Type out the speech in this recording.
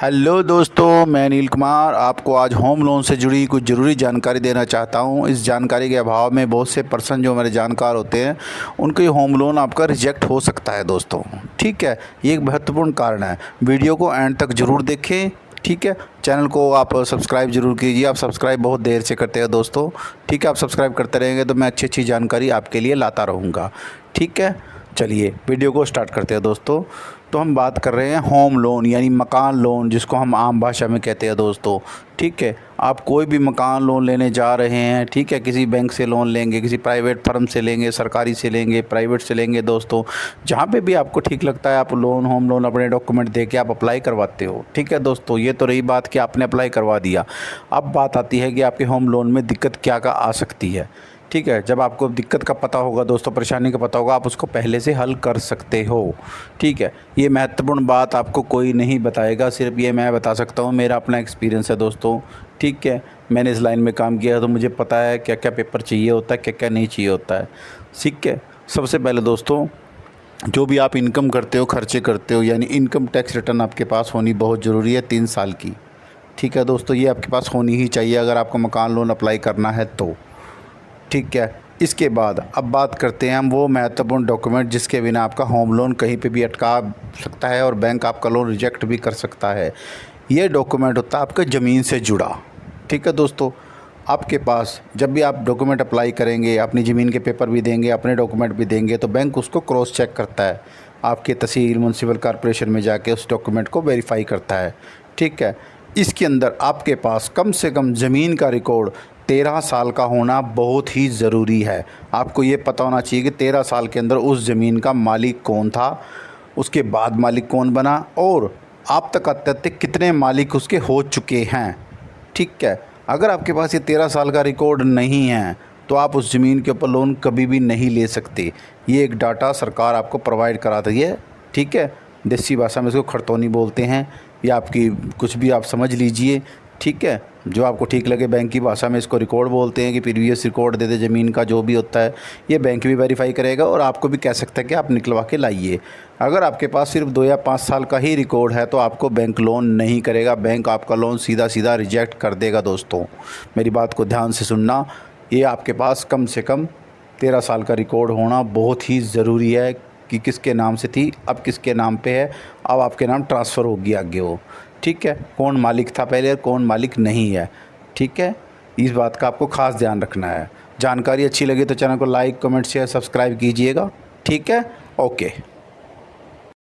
Hello दोस्तों, मैं नील कुमार आपको आज होम लोन से जुड़ी कुछ ज़रूरी जानकारी देना चाहता हूं। इस जानकारी के अभाव में बहुत से पर्सन जो मेरे जानकार होते हैं उनको ये होम लोन आपका रिजेक्ट हो सकता है दोस्तों। ठीक है, ये एक महत्वपूर्ण कारण है। वीडियो को एंड तक ज़रूर देखें। ठीक है, चैनल को आप सब्सक्राइब ज़रूर कीजिए। आप सब्सक्राइब बहुत देर से करते हैं दोस्तों। ठीक है, आप सब्सक्राइब करते रहेंगे तो मैं अच्छी अच्छी जानकारी आपके लिए लाता रहूँगा। ठीक है, चलिए वीडियो को स्टार्ट करते हैं दोस्तों। तो हम बात कर रहे हैं होम लोन यानी मकान लोन, जिसको हम आम भाषा में कहते हैं दोस्तों। ठीक है, आप कोई भी मकान लोन लेने जा रहे हैं, ठीक है, किसी बैंक से लोन लेंगे, किसी प्राइवेट फर्म से लेंगे, सरकारी से लेंगे, प्राइवेट से लेंगे दोस्तों, जहाँ पे भी आपको ठीक लगता है आप लोन होम लोन अपने डॉक्यूमेंट दे के आप अप्लाई करवाते हो। ठीक है दोस्तों, ये तो रही बात कि आपने अप्लाई करवा दिया। अब बात आती है कि आपके होम लोन में दिक्कत क्या क्या आ सकती है। ठीक है, जब आपको दिक्कत का पता होगा दोस्तों, परेशानी का पता होगा, आप उसको पहले से हल कर सकते हो। ठीक है, ये महत्वपूर्ण बात आपको कोई नहीं बताएगा, सिर्फ ये मैं बता सकता हूँ, मेरा अपना एक्सपीरियंस है दोस्तों। ठीक है, मैंने इस लाइन में काम किया है तो मुझे पता है क्या क्या पेपर चाहिए होता है, क्या क्या नहीं चाहिए होता है। ठीक है, सबसे पहले दोस्तों, जो भी आप इनकम करते हो, खर्चे करते हो, यानी इनकम टैक्स रिटर्न आपके पास होनी बहुत ज़रूरी है 3 साल की। ठीक है दोस्तों, ये आपके पास होनी ही चाहिए अगर आपको मकान लोन अप्लाई करना है तो। ठीक है, इसके बाद अब बात करते हैं हम वो महत्वपूर्ण डॉक्यूमेंट जिसके बिना आपका होम लोन कहीं पे भी अटका सकता है और बैंक आपका लोन रिजेक्ट भी कर सकता है। ये डॉक्यूमेंट होता है आपका ज़मीन से जुड़ा। ठीक है दोस्तों, आपके पास जब भी आप डॉक्यूमेंट अप्लाई करेंगे, अपनी ज़मीन के पेपर भी देंगे, अपने डॉक्यूमेंट भी देंगे, तो बैंक उसको क्रॉस चेक करता है। आपके तहसील म्यूनसिपल कॉर्पोरेशन में जाके उस डॉक्यूमेंट को वेरीफाई करता है। ठीक है, इसके अंदर आपके पास कम से कम ज़मीन का रिकॉर्ड 13 साल का होना बहुत ही ज़रूरी है। आपको ये पता होना चाहिए कि 13 साल के अंदर उस ज़मीन का मालिक कौन था, उसके बाद मालिक कौन बना और आप तक आते आते कितने मालिक उसके हो चुके हैं। ठीक है, अगर आपके पास ये 13 साल का रिकॉर्ड नहीं है तो आप उस ज़मीन के ऊपर लोन कभी भी नहीं ले सकते। ये एक डाटा सरकार आपको प्रोवाइड कराती है। ठीक है, देसी भाषा में इसको खड़तौनी बोलते हैं, या आपकी कुछ भी आप समझ लीजिए। ठीक है, जो आपको ठीक लगे, बैंक की भाषा में इसको रिकॉर्ड बोलते हैं कि प्रीवियस रिकॉर्ड दे दे ज़मीन का जो भी होता है, ये बैंक भी वेरीफाई करेगा और आपको भी कह सकता है कि आप निकलवा के लाइए। अगर आपके पास सिर्फ 2 या 5 साल का ही रिकॉर्ड है तो आपको बैंक लोन नहीं करेगा, बैंक आपका लोन सीधा सीधा रिजेक्ट कर देगा दोस्तों। मेरी बात को ध्यान से सुनना, ये आपके पास कम से कम 13 साल का रिकॉर्ड होना बहुत ही ज़रूरी है कि किसके नाम से थी, अब किसके नाम पे है, अब आपके नाम ट्रांसफ़र होगी आगे वो। ठीक है, कौन मालिक था पहले और कौन मालिक नहीं है। ठीक है, इस बात का आपको ख़ास ध्यान रखना है। जानकारी अच्छी लगी तो चैनल को लाइक कमेंट शेयर सब्सक्राइब कीजिएगा। ठीक है, ओके।